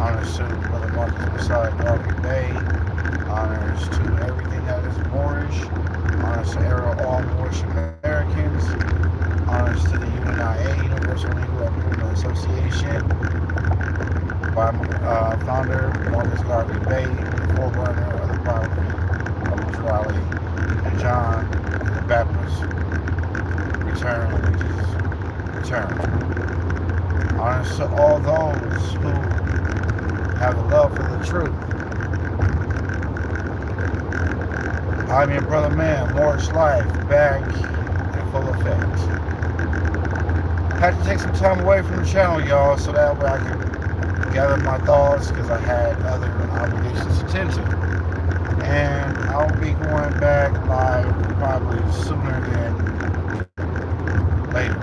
Honors to Brother Marcus Messiah Garvey Bay. Honors to everything that is Moorish. Honors to all Moorish Americans. Honors to the UNIA, Universal Legal and Criminal Association, by founder Marcus Garvey Bay, the forerunner of the biography of Bruce Riley and John the Baptist. Return when Jesus returned. Honors to all those who have a love for the truth. I'm your brother man, Moorish Life, back in full effect. Had to take some time away from the channel, y'all, so that way I could gather my thoughts, because I had other obligations to tend to. And I'll be going back live probably sooner than later.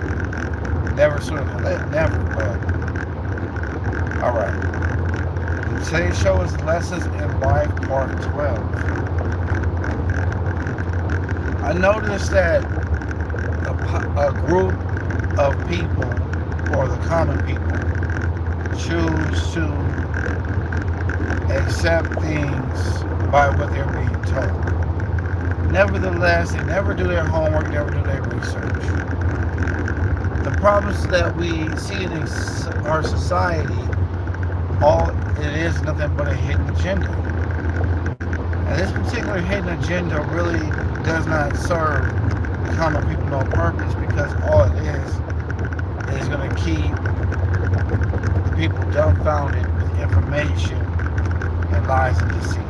Never sooner than later, never, but alright. Today's show is Lessons in Life Part 12. I noticed that a group of people, or the common people, choose to accept things by what they're being told. Nevertheless, they never do their homework, never do their research. The problems that we see in our society, all it is nothing but a hidden agenda. And this particular hidden agenda really does not serve the common people no purpose, because all it is going to keep the people dumbfounded with information and lies and deceit.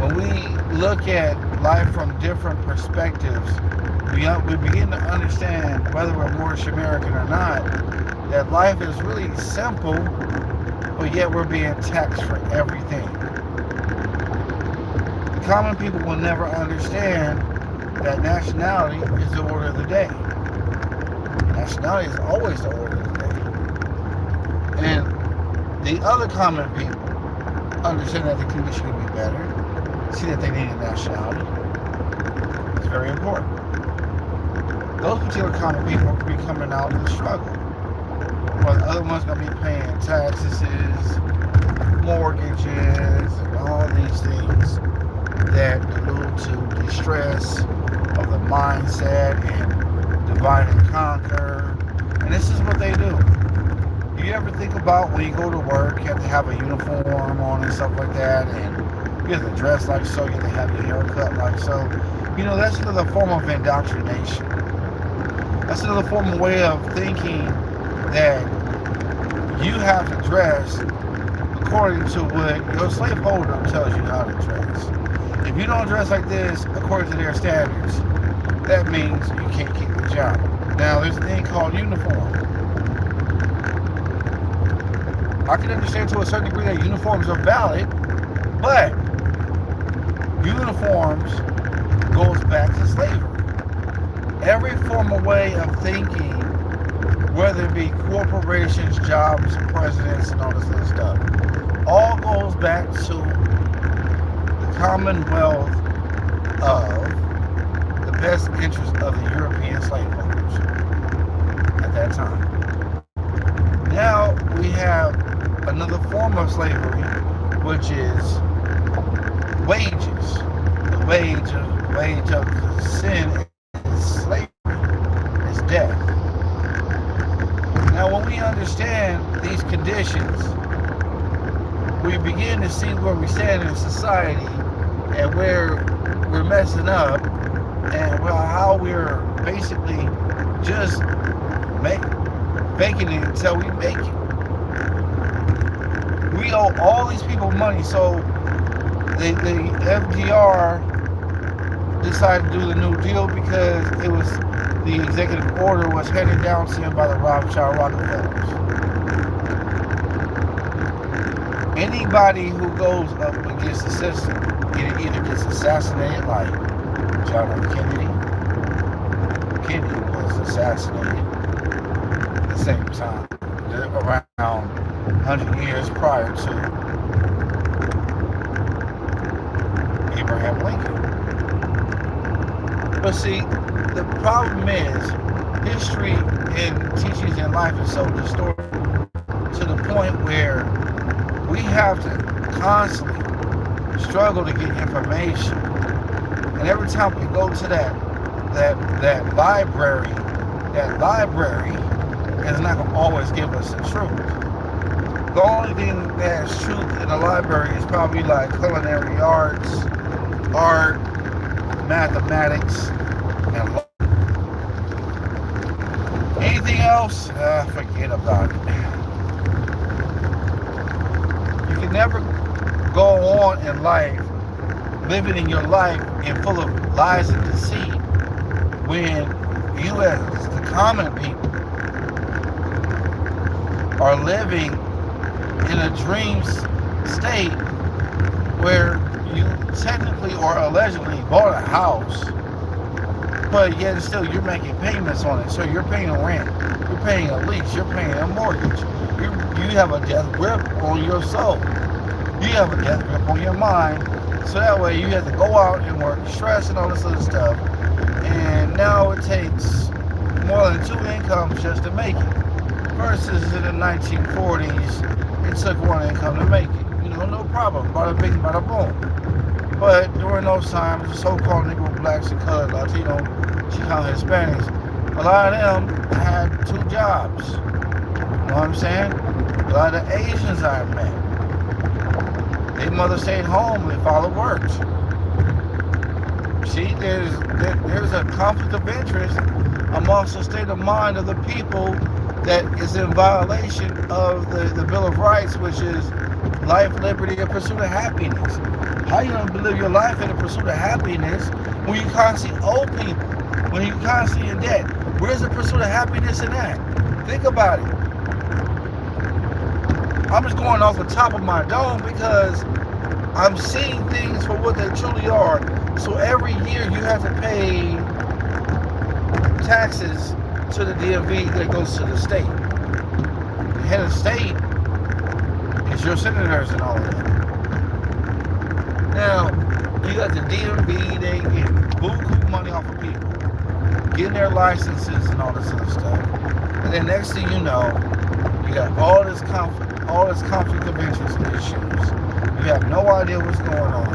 When we look at life from different perspectives, we begin to understand, whether we're Moorish American or not, that life is really simple, but yet we're being taxed for everything. The common people will never understand that nationality is the order of the day. Nationality is always the order of the day. And the other common people understand that the condition could be better, see that they need a nationality. It's very important. Those particular common people are going to be coming out of the struggle, while the other ones are going to be paying taxes, mortgages, and all these things that allude to the stress of the mindset and divide and conquer. And this is what they do. Do you ever think about when you go to work, you have to have a uniform on and stuff like that, and you have to dress like so, you have to have your hair cut like so? You know, that's another form of indoctrination. That's another form of way of thinking that you have to dress according to what your slaveholder tells you how to dress. If you don't dress like this according to their standards, that means you can't keep the job. Now, there's a thing called uniform. I can understand to a certain degree that uniforms are valid, but uniforms goes back to slavery. Every formal way of thinking, whether it be corporations, jobs, presidents, and all this other stuff, all goes back to the commonwealth of the best interest of the European slaveholders at that time. Now we have another form of slavery, which is wages. The wage of sin is slavery, is death. Now when we understand these conditions, we begin to see where we stand in society and where we're messing up, and how we're basically just faking it until we make it. We owe all these people money, so the FDR decided to do the New Deal because it was the executive order was handed down to him by the Rothschild Rockefellers. Anybody who goes up against the system either gets assassinated, like John F. Kennedy. Kennedy was assassinated at the same time, around 100 years prior to Abraham Lincoln. But see, the problem is history and teachings in life is so distorted to the point where have to constantly struggle to get information. And every time we go to that library is not going to always give us the truth. The only thing that's truth in the library is probably like culinary arts, art, mathematics, and law. Anything else, forget about it. You can never go on in life living in your life and full of lies and deceit when you as the common people are living in a dream state where you technically or allegedly bought a house, but yet still you're making payments on it. So you're paying rent, you're paying a lease, you're paying a mortgage. You have a death grip on your soul. You have a death grip on your mind. So that way you have to go out and work, stress and all this other stuff. And now it takes more than 2 incomes just to make it. Versus in the 1940s, it took 1 income to make it. You know, no problem. Bada bing, bada boom. But during those times, the so-called Negro, blacks, and colored, Latino, Chicano, Hispanics, a lot of them had 2 jobs. You know what I'm saying? A lot of the Asians I met, their mother stayed home, their father worked. See, there's a conflict of interest amongst the state of mind of the people that is in violation of the Bill of Rights, which is life, liberty, and pursuit of happiness. How you gonna live your life in the pursuit of happiness when you constantly owe people, when you constantly in debt? Where's the pursuit of happiness in that? Think about it. I'm just going off the top of my dome because I'm seeing things for what they truly are. So every year you have to pay taxes to the DMV that goes to the state. The head of the state is your senators and all of that. Now, you got the DMV, they get buku money off of people, getting their licenses and all this other stuff. And then next thing you know, you got all this conflict of interest issues. You have no idea what's going on.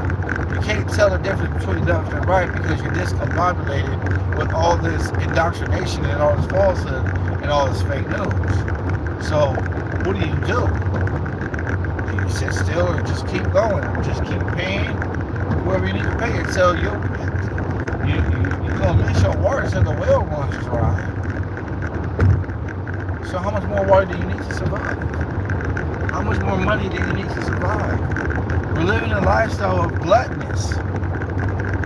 You can't tell the difference between left and right because you're discombobulated with all this indoctrination and all this falsehood and all this fake news. So, what do? Do you sit still or just keep going? Just keep paying whoever you need to pay until you're going to miss your water until the well runs dry. So how much more water do you need to survive? How much more money do you need to survive? We're living a lifestyle of gluttonous,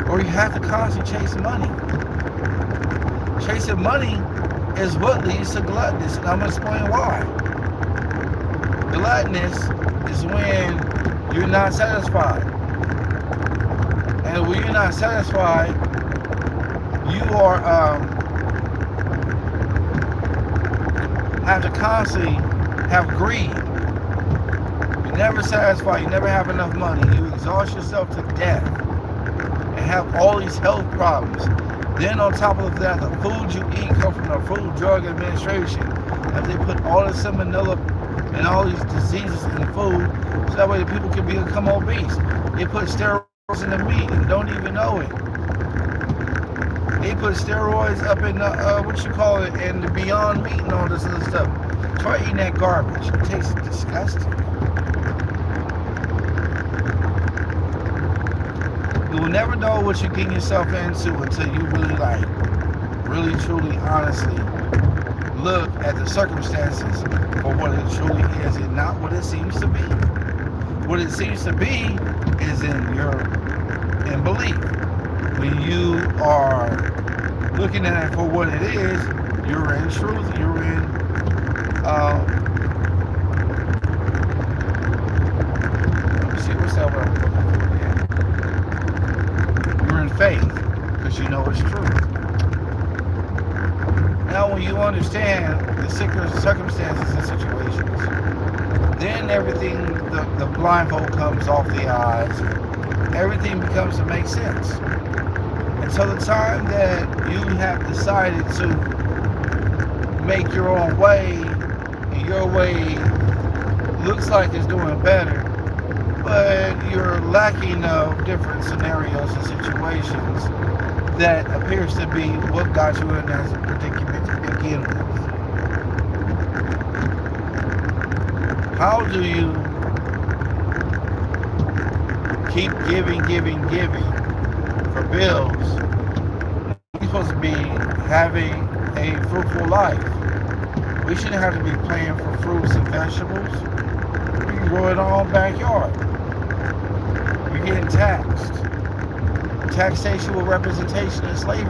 or you have to constantly chase money. Chasing money is what leads to gluttonous, and I'm going to explain why. Gluttonous is when you're not satisfied. And when you're not satisfied, you are have to constantly have greed. You're never satisfied, you never have enough money, you exhaust yourself to death and have all these health problems. Then on top of that, the food you eat comes from the Food Drug Administration, and they put all the salmonella and all these diseases in the food, so that way the people can become obese. They put steroids in the meat and don't even know it. They put steroids up in the, in the Beyond Meat and all this other stuff. Try eating that garbage. It tastes disgusting. You will never know what you're getting yourself into until you really, truly, honestly look at the circumstances for what it truly is and not what it seems to be. What it seems to be is in belief. When you are looking at it for what it is, you're in truth, you're in let me see, what's that word I'm looking for again? You're in faith, because you know it's true. Now when you understand the circumstances and situations, then everything, the blindfold comes off the eyes, everything becomes to make sense. Until the time that you have decided to make your own way, and your way looks like it's doing better, but you're lacking of different scenarios and situations that appears to be what got you in that predicament to begin with. How do you keep giving for bills? We're supposed to be having a fruitful life. We shouldn't have to be paying for fruits and vegetables. We can grow it in our own backyard. You're getting taxed. Taxation with representation is slavery.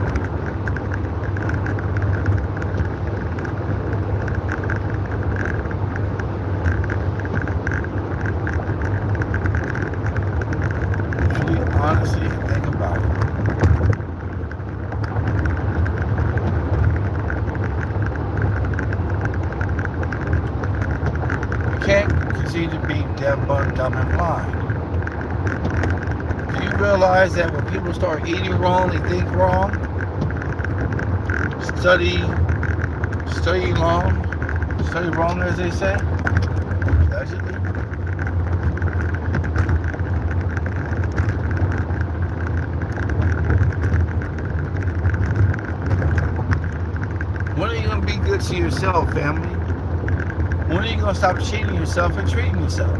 Really, honestly, think about it. We can't continue to be deaf, dumb, and blind. Do you realize that when people start eating wrong, they think wrong? Study wrong, as they say, allegedly. When are you going to be good to yourself, family? When are you going to stop cheating yourself and treating yourself?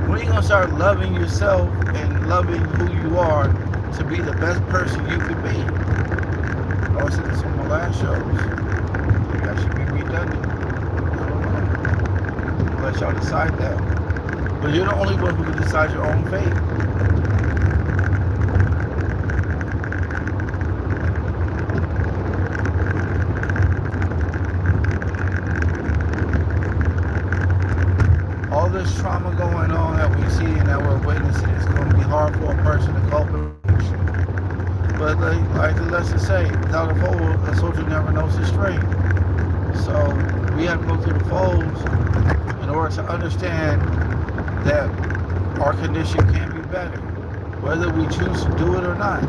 When are you going to start loving yourself and loving who you are to be the best person you can be? I was saying this on my last shows. Maybe I should be redundant. I don't know. I'll let y'all decide that. But you're the only one who can decide your own fate. All this trauma going on that we see and that we're witnessing, it's going to be hard for a person to cope with. But like the lesson say, without a fold, a soldier never knows his strength. So we have to go through the folds in order to understand that our condition can be better. Whether we choose to do it or not,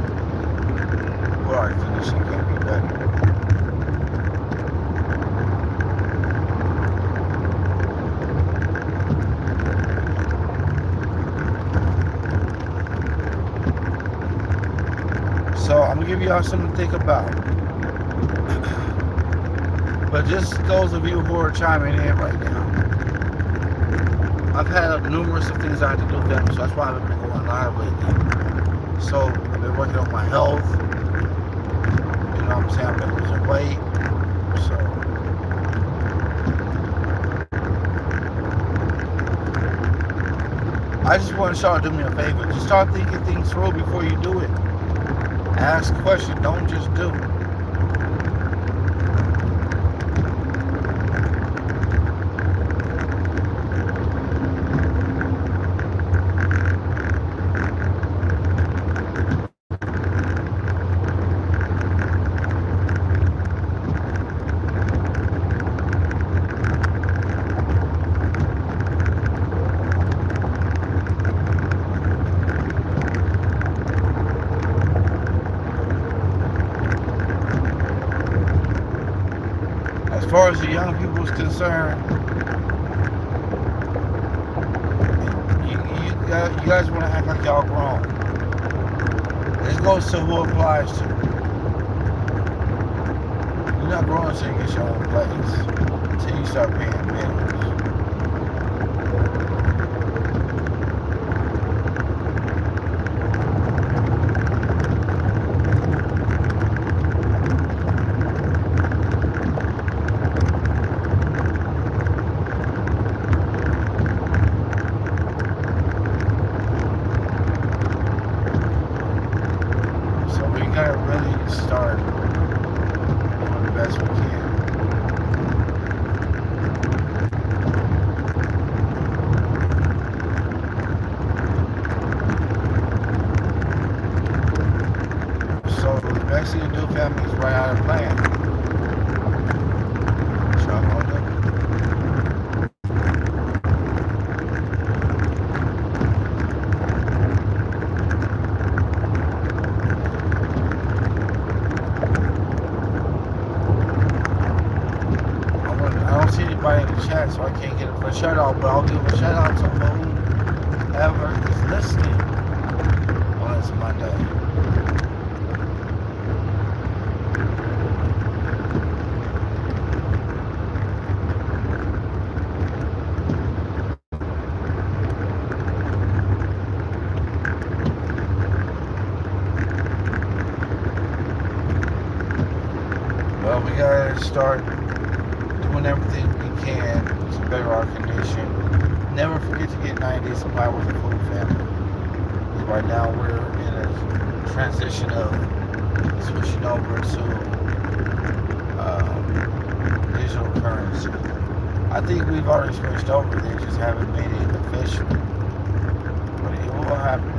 but our condition can be better. So I'm gonna give y'all something to think about. But just those of you who are chiming in right now, I've had numerous of things I had to do with them, so that's why I haven't been going live lately. So I've been working on my health. You know what I'm saying? I've been losing weight. So I just want y'all to do me a favor. Just start thinking things through before you do it. Ask questions, don't just do. As far as the young people is concerned, you guys want to act like y'all grown. This goes to who applies to. You're not growing until you get your own place, until you start paying bills. Really start doing the best we can. So the best thing to do, family, is write out a plan. That's what I'm gonna do. I don't see anybody in the chat, so I can't get a shout out, but I'll give a shout out to Mo, whoever is listening on this Monday. Well, we gotta start doing everything we can to better our condition. Never forget to get 90 days supply worth of food, family. Right now we're in a transition of switching over to digital currency. I think we've already switched over, they just haven't made it official. But it will happen.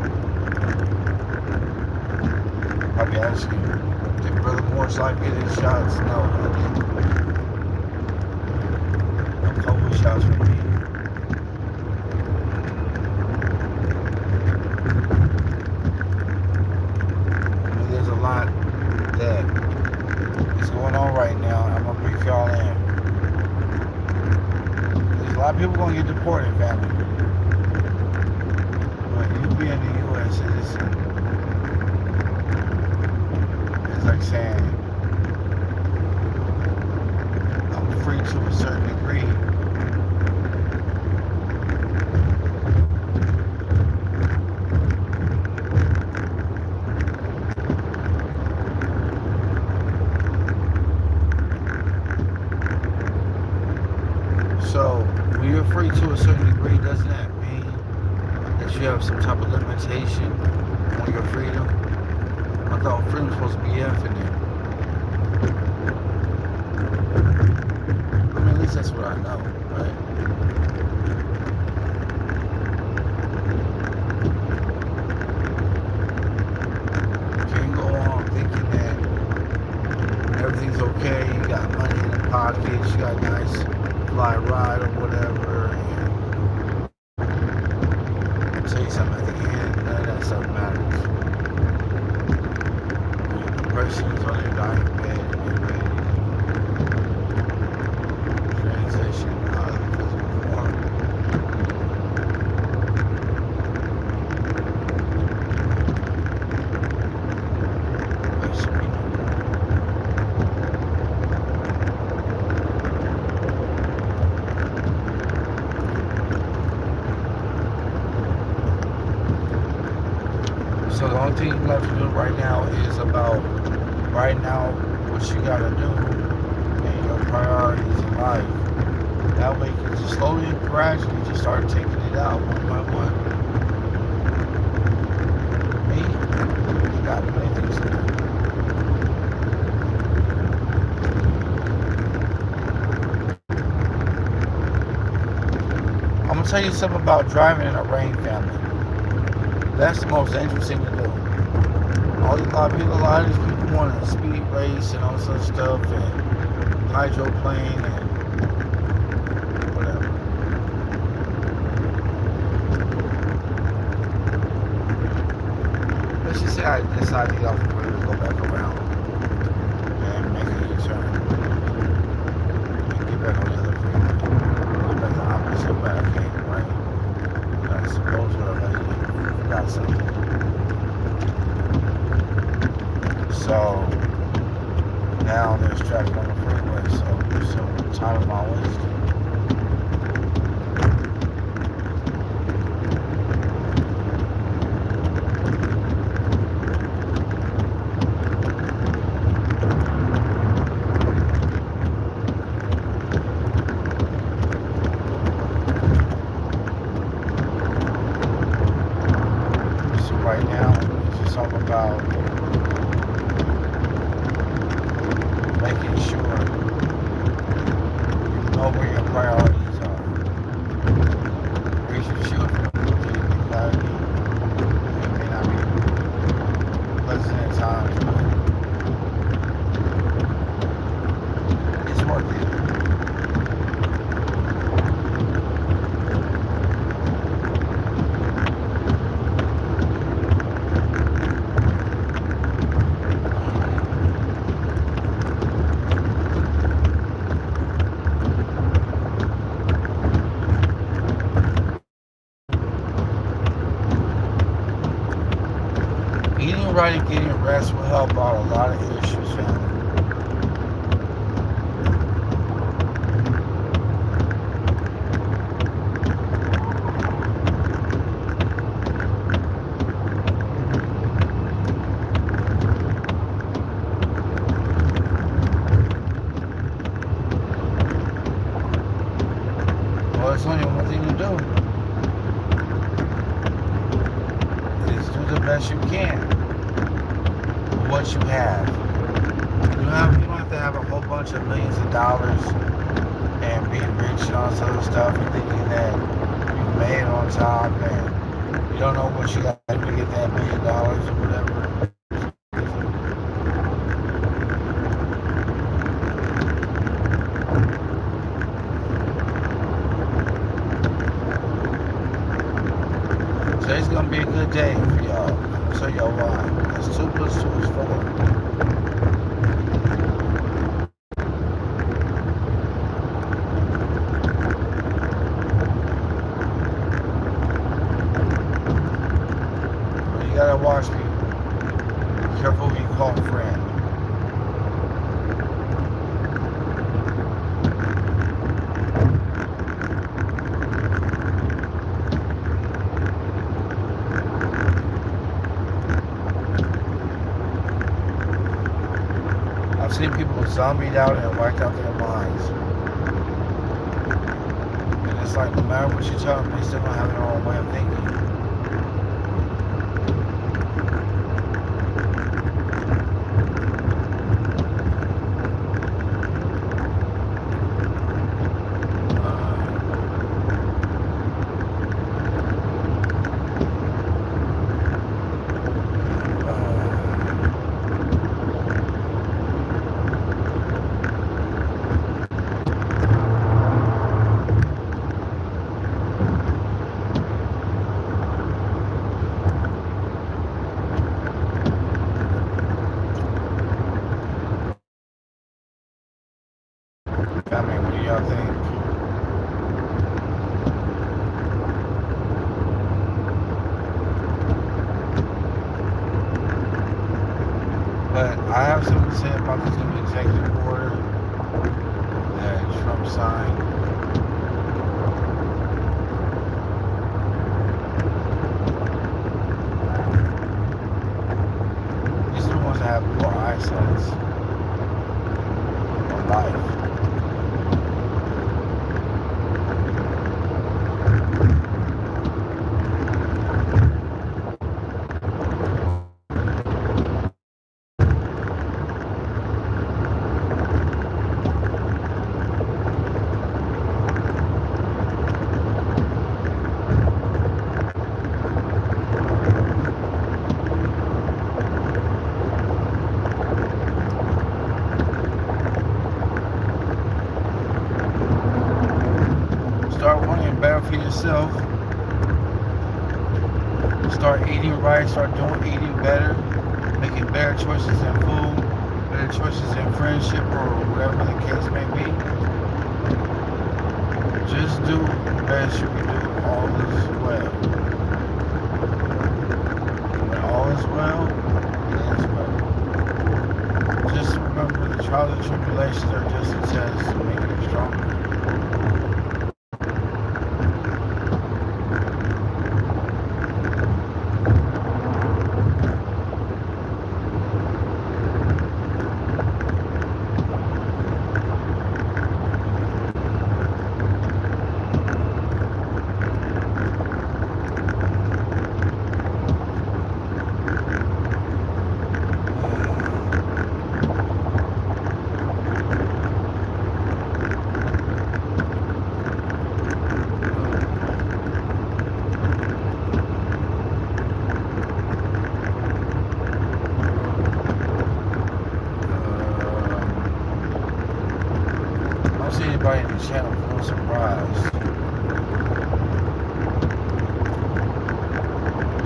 Probably ask you, did Brother Morris like getting shots? No, I didn't. No COVID shots for me. There's a lot that is going on right now. I'm gonna brief y'all in. There's a lot of people gonna get deported, family. But you being a U.S. citizen, it's like saying I'm free to a certain degree. So, when you're free to a certain degree, doesn't that mean that you have some type of limitation on your freedom? I thought freedom was supposed to be infinite. I mean, at least that's what I know, right? You can't go on thinking that everything's okay, you got money in the pockets, you got a nice fly ride or whatever, and I'll tell you something, at the end, none of that stuff matters. When the person is on their dying bed and ready to transition out of the physical form, there should be no more. So the only thing you have to do right now is about right now what you gotta do and your priorities in life. That way you can just slowly and gradually just start taking it out one by one. Me, I got many things to do. I'm gonna tell you something about driving in a rain, family. That's the most dangerous thing to do. A lot of these people want to speed race and all this other stuff and hydroplane and whatever. Let's just say I decide to get off the road and go back around and make a U-turn and get back on the other freeway. Go back the opposite way I came, right? I suppose what I forgot something. So now there's traffic on the freeway, so time is my wasted. So right now, it's just all about making sure you know where your priorities are. Raise your children with clarity. It may not be pleasant at times, but it's worth it. right and getting rest will help out a lot of issues, family. Well, there's only one thing to do is do the best you can with what you have. You don't have to have a whole bunch of millions of dollars and being rich and all this other stuff and thinking that you made it on top and you don't know what you got to do to get that $1 million or whatever. Today's gonna be a good day for y'all. I'm gonna tell y'all why. Because 2 plus 2 is 4. But you gotta watch people. Be careful who you call friend. I've seen people zombied out and wiped out their minds. And it's like no matter what you tell them, they still don't have their own way of thinking. I mean, what do y'all think? But I have something to say about this new executive order that Trump signed. These are the ones that have poor eyesight on life. Start wanting better for yourself. Start eating right. Start eating better. Making better choices in food. Better choices in friendship or whatever the case may be. Just do the best you can do. All is well. When all is well, it is well. Just remember the trials and tribulations are just a test to make you stronger. I don't see anybody in the channel, no surprise.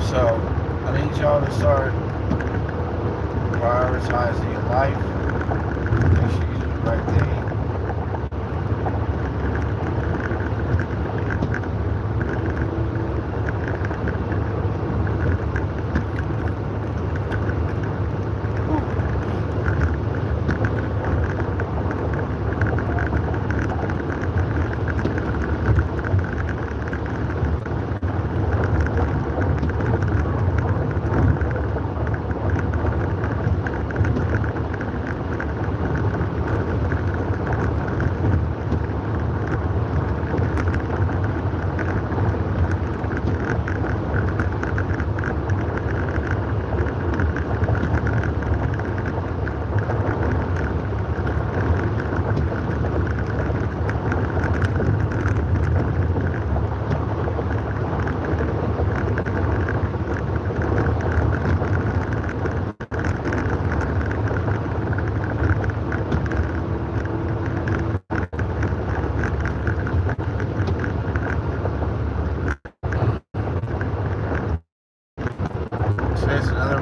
So, I need y'all to start prioritizing your life. Make sure you do the right thing.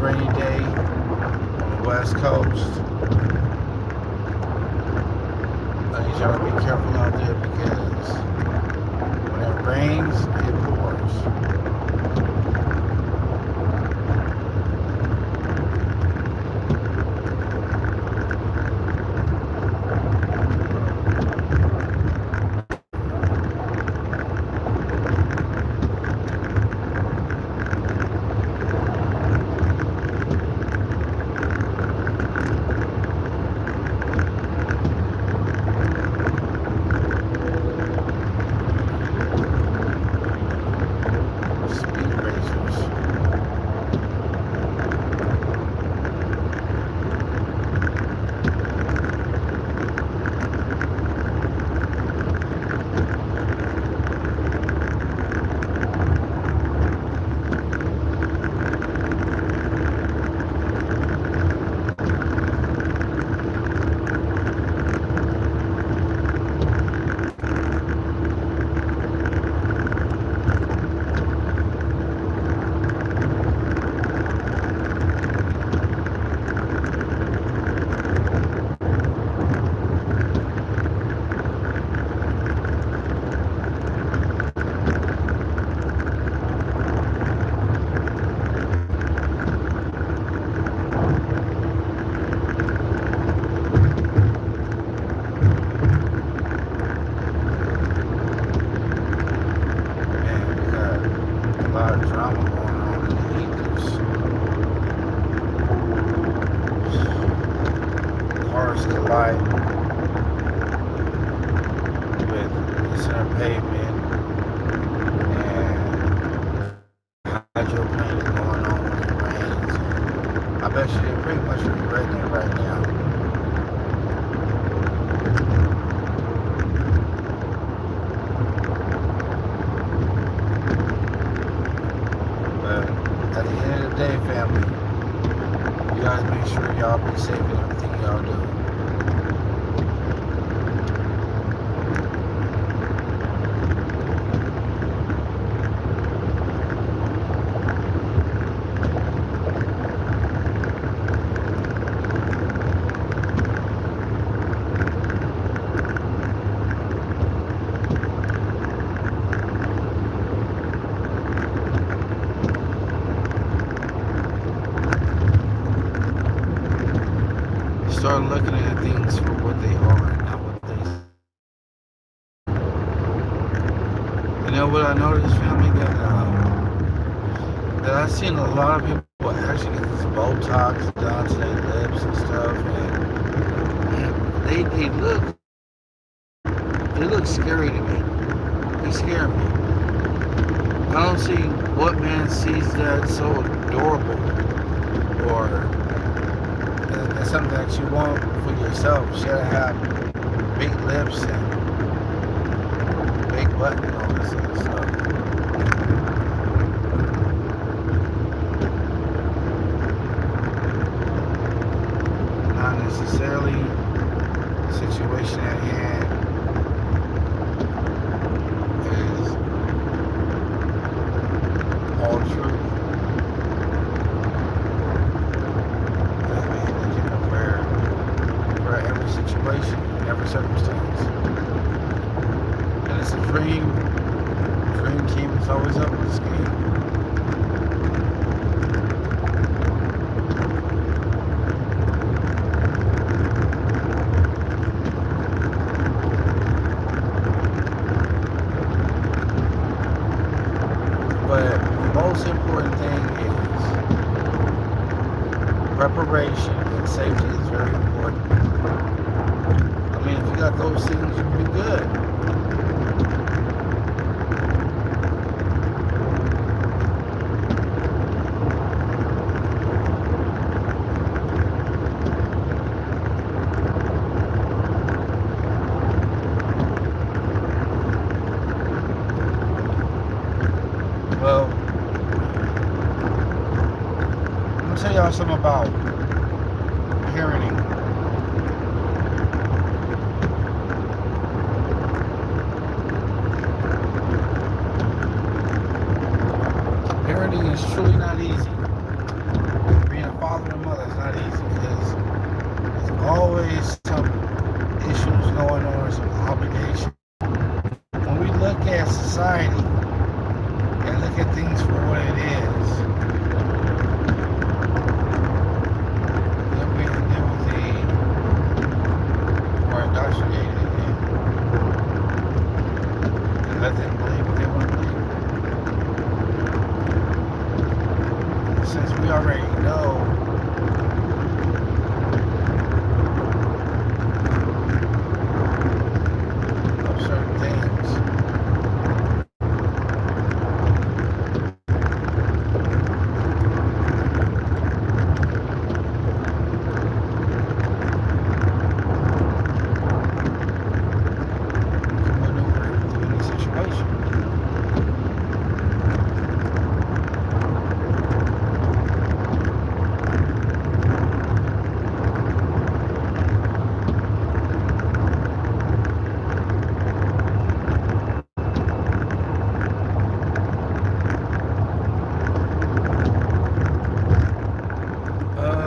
rainy day on the West Coast. I need y'all to be careful out there because when it rains, it pours. Start looking at things for what they are, not what they. You know what I noticed, family, that I've seen a lot of people actually get this Botox done to their lips and stuff, and they look scary to me. They scare me. I don't see what man sees that so adorable or. That's something that you want for yourself. You gotta have big lips and big butt and all this other stuff. Not necessarily the situation at hand is all true. Every circumstance. And it's a dream. Dream team is always up in this game. But the most important thing is preparation and safety is very important. I mean, if you got those things, you'll be good. Well, I'm gonna tell y'all something about parenting. Parenting is truly not easy. Being a mother is not easy because there's always some issues going on, some obligation. When we look at society and look at things for what it is, then we can deal with the more indoctrinated and let them believe what they want to believe. And since we already know of certain things, we can maneuver through any situation. Okay.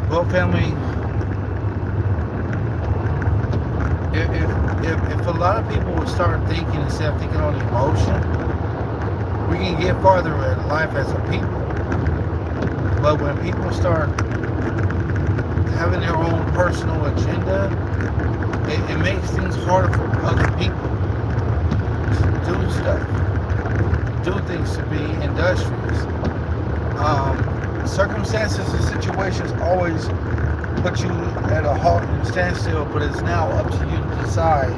Well, family, if a lot of people would start thinking instead of thinking on emotion, we can get farther in life as a people. But when people start having their own personal agenda, it makes things harder for other people to do stuff, do things, to be industrious. Circumstances and situations always put you at a halt and standstill, but it's now up to you to decide,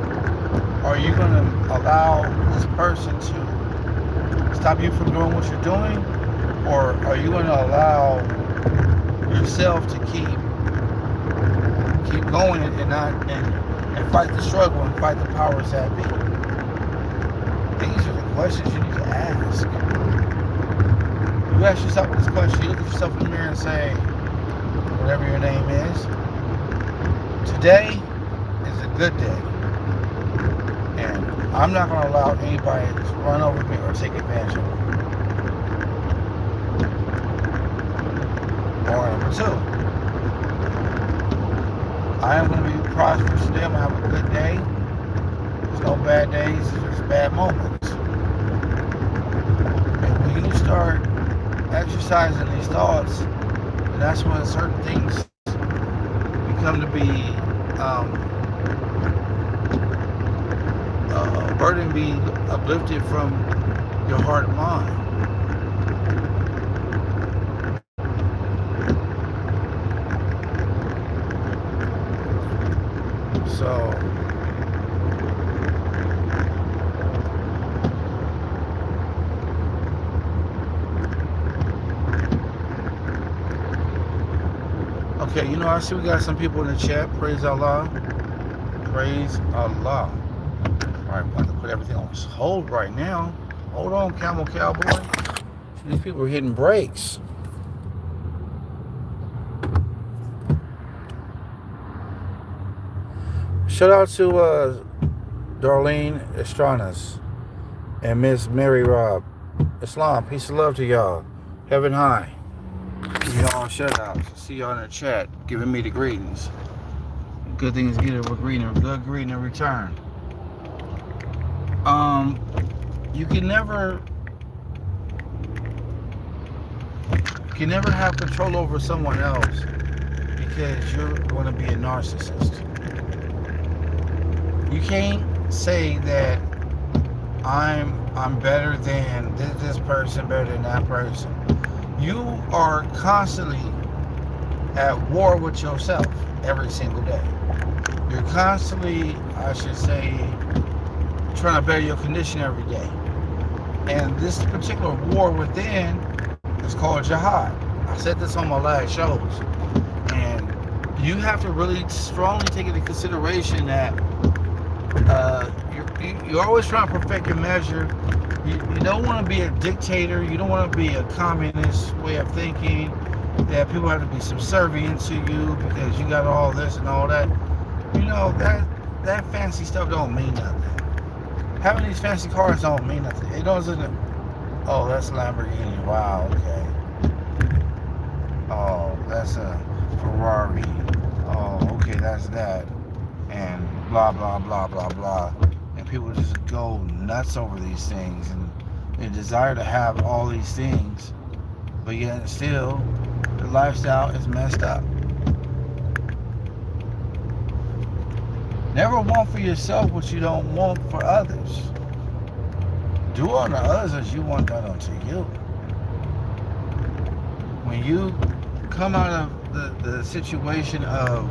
are you going to allow this person to stop you from doing what you're doing, or are you going to allow yourself to keep going and not and fight the struggle and fight the powers that be? These are the questions you need to ask. You ask yourself this question, you look at yourself in the mirror and say, whatever your name is, today is a good day. And I'm not going to allow anybody to run over me or take advantage of me. Or number two, I am going to be prosperous today. I'm going to have a good day. There's no bad days, there's just bad moments. And when you start exercising these thoughts, and that's when certain things become to be a burden, be uplifted from your heart and mind. So okay, you know, I see we got some people in the chat. Praise Allah. Praise Allah. Alright, I'm about to put everything on hold right now. Hold on, Camel Cowboy. These people are hitting brakes. Shout out to Darlene Estranas and Miss Mary Robb. Islam, peace and love to y'all. Heaven high. Give y'all shout outs. See y'all in the chat giving me the greetings. Good things get it with greeting, good greeting in return. You can never have control over someone else because you're going to be a narcissist. You can't say that I'm better than this person, better than that person. You are constantly at war with yourself every single day. You're constantly, I should say, trying to better your condition every day. And this particular war within is called jihad. I said this on my last shows. And you have to really strongly take into consideration that you're always trying to perfect your measure. You don't want to be a dictator. You don't want to be a communist way of thinking that people have to be subservient to you because you got all this and all that. You know, that fancy stuff don't mean nothing. Having these fancy cars don't mean nothing. It doesn't. Oh, that's Lamborghini. Wow. Okay. Oh, that's a Ferrari. Oh, okay, that's that. And blah blah blah blah blah. And people just go nuts over these things, and they desire to have all these things, but yet still the lifestyle is messed up. Never want for yourself what you don't want for others. Do unto others as you want done unto you. When you come out of the situation of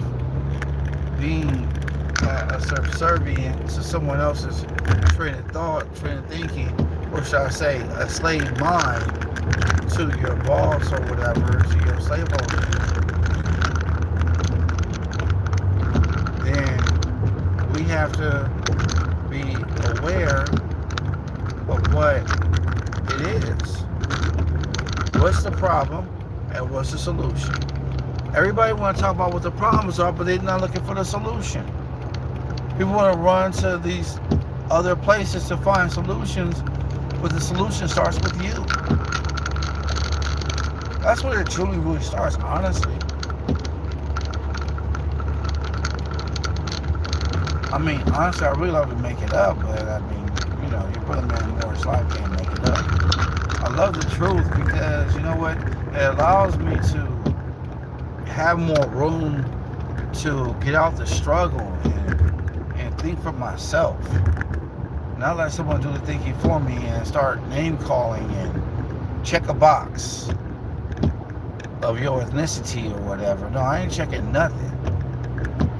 being a subservient to someone else's train of thought, train of thinking, or should I say a slave mind to your boss or whatever, to your slaveholder, then we have to be aware of what it is. What's the problem and what's the solution? Everybody want to talk about what the problems are, but they're not looking for the solution. People want to run to these other places to find solutions, but the solution starts with you. That's where it truly, really starts, honestly. I mean, honestly, I really love to make it up, but I mean, you know, your brother man Morris Life can't make it up. I love the truth because, you know what, it allows me to have more room to get out the struggle and think for myself. Not let someone do the thinking for me and start name calling and check a box of your ethnicity or whatever. No, I ain't checking nothing.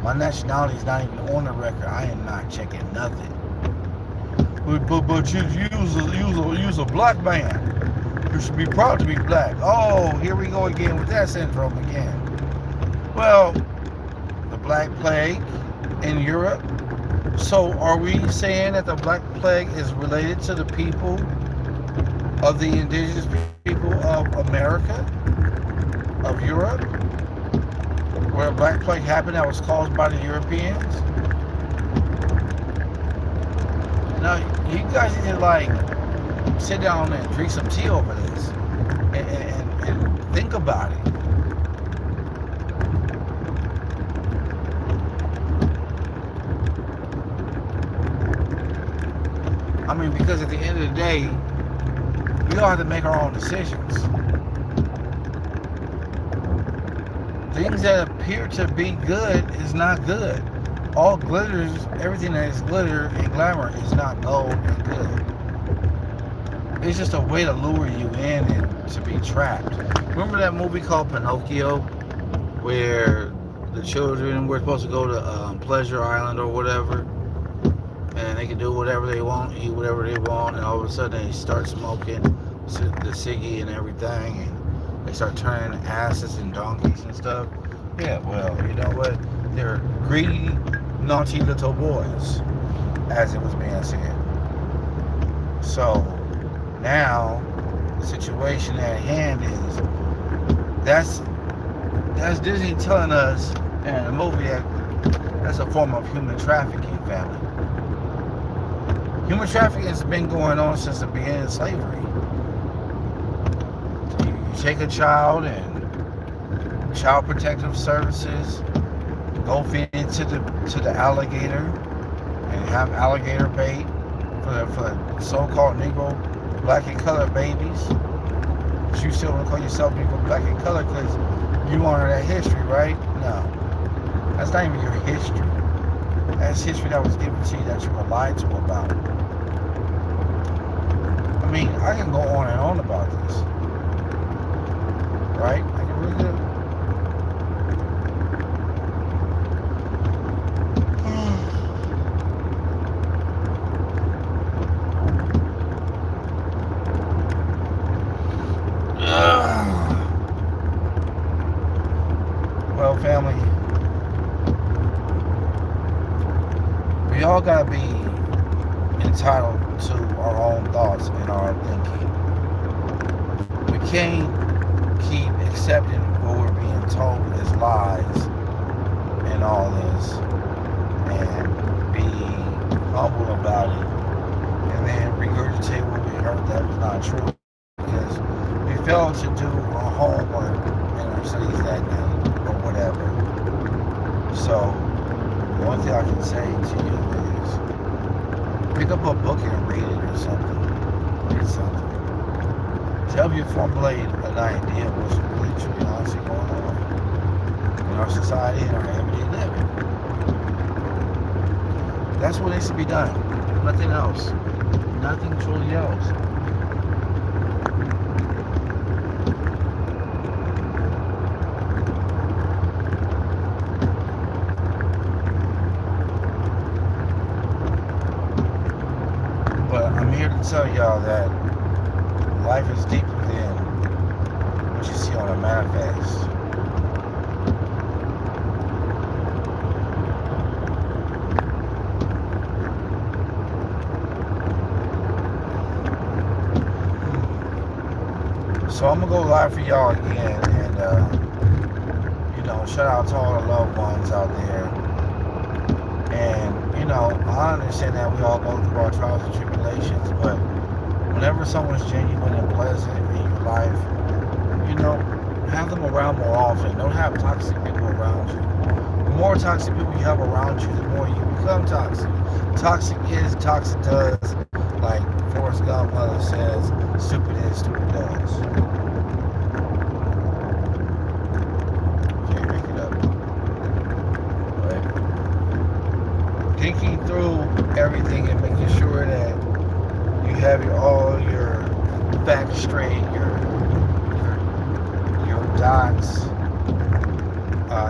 My nationality is not even on the record. I am not checking nothing. But you's a black man. You should be proud to be black. Oh, here we go again with that syndrome again. Well, the Black Plague in Europe. So are we saying that the Black Plague is related to the people of the indigenous people of America, of Europe, where a Black Plague happened that was caused by the Europeans? Now, you guys need to like sit down and drink some tea over this and think about it. I mean, because at the end of the day, we all have to make our own decisions. Things that appear to be good is not good. All glitters, everything that is glitter and glamour is not gold and good. It's just a way to lure you in and to be trapped. Remember that movie called Pinocchio, where the children were supposed to go to Pleasure Island or whatever, and they can do whatever they want, eat whatever they want, and all of a sudden they start smoking the ciggy and everything, and they start turning asses and donkeys and stuff. Yeah, well, you know what? They're greedy, naughty little boys, as it was being said. So now the situation at hand is that's Disney telling us in a movie that's a form of human trafficking, family. Human trafficking has been going on since the beginning of slavery. You take a child and Child Protective Services go feed into the alligator and have alligator bait for the so-called Negro black and colored babies. But you still want to call yourself Negro black and colored because you honor that history, right? No. That's not even your history. That's history that was given to you that you were lied to about. I mean, I can go on and on about this. Right? I can really do. Well, family, we all gotta be entitled to our own thoughts and our thinking. We can't keep accepting what we're being told as lies and all this. and be humble about it, and then regurgitate what we heard that was not true because we failed to do our homework in our studies that night or whatever. So the only thing I can say to you is pick up a book and read it or something. Read something to help you formulate an idea of what's really truly honestly going on in our society and our everyday living. That's what needs to be done. Nothing else. Nothing truly else. But I'm here to tell y'all that life is deeper than what you see on a manifest. So I'm gonna go live for y'all again, and shout out to all the loved ones out there. And I understand that we all go through our trials and tribulations, but whenever someone's genuine and pleasant in your life, have them around more often. Don't have toxic people around you. The more toxic people you have around you, the more you become toxic. Toxic is, toxic does. Like Forrest Gump mother says, stupid is, stupid does. Can't make it up. But thinking through everything and making sure that you have all your facts straight, your dots,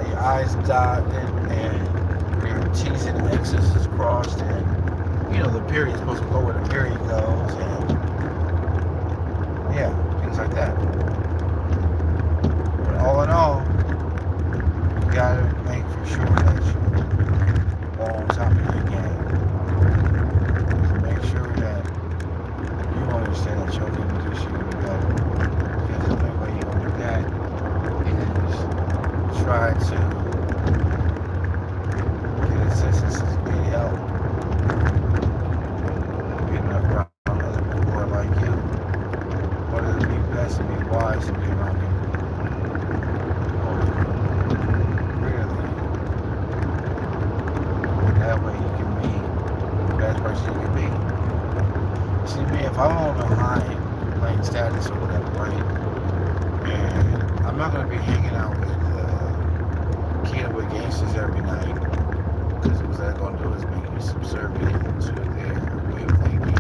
your I's dotted, and your T's and X's is crossed, and the period is supposed to go where the period goes, and things like that. But all in all, you gotta make for sure that you are on top of your game. So make sure that you understand that you're going to do shit even better. Because the only way you're going to do that is try to get assistance and get help. Getting around other people who are like you. Whether to be best and be wise and be around people. Really. That way you can be the best person you can be. See me, if I'm on the line playing status or whatever, right? And I'm not going to be hanging out with Kid with gangsters every night. Because what that's going to do is make me subservient to their way of thinking.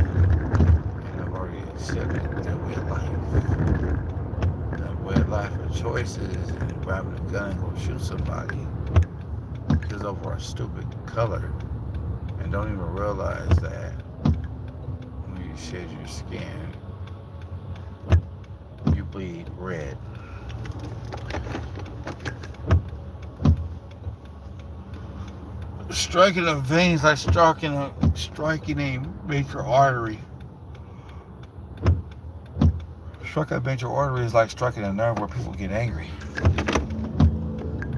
And I've already accepted their way of life. Their way of life of choices and grabbing a gun and go shoot somebody because of our stupid color. And don't even realize that when you shed your skin, you bleed red. Striking a vein is like striking a major artery. Striking a major artery is like striking a nerve where people get angry.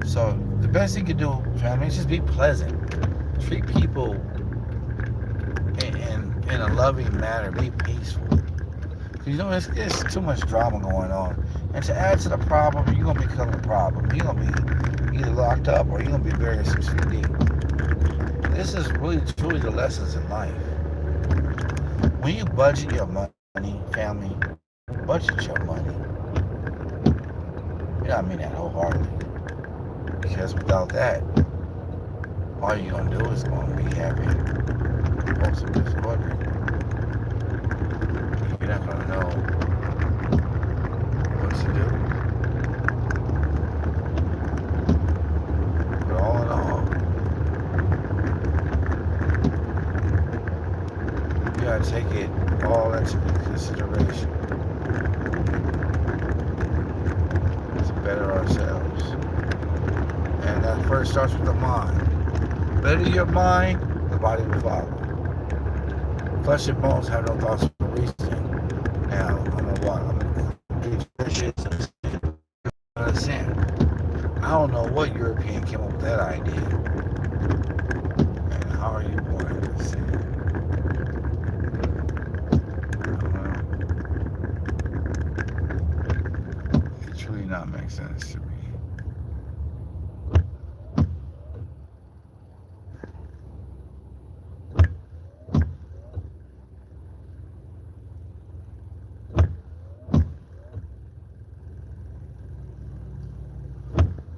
So the best thing you can do, family, is just be pleasant. Treat people in a loving manner. Be peaceful. Because it's too much drama going on. And to add to the problem, you're going to become the problem. You're going to be either locked up or you're going to be buried 6 feet deep. This is really truly the lessons in life. When you budget your money, family, budget your money. I mean that wholeheartedly. Because without that, all you're going to do is going to be having compulsive disorder. You're not going to know what to do. But all in all, you got to take it all into consideration to better ourselves. And that first starts with the mind. Better your mind, the body will follow. Flesh and bones have no thoughts for reasoning. Now, I'm going to do dishes and sin. I don't know what European came up with that idea. How are you born? Let's see. It truly not make sense to me.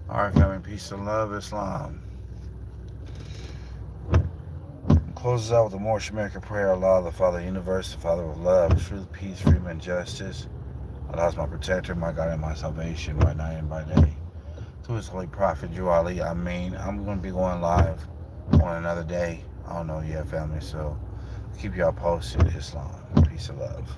Alright, family, peace and love, Islam. Closes out with the more Shemaiah prayer. Allah, the Father of the universe, the Father of love, truth, peace, freedom, and justice. Allah is my protector, my God, and my salvation by night and by day. To His holy prophet, Drew Ali, Ameen. I'm going to be going live on another day. I don't know yet, family, so keep y'all posted. Islam. Peace and love.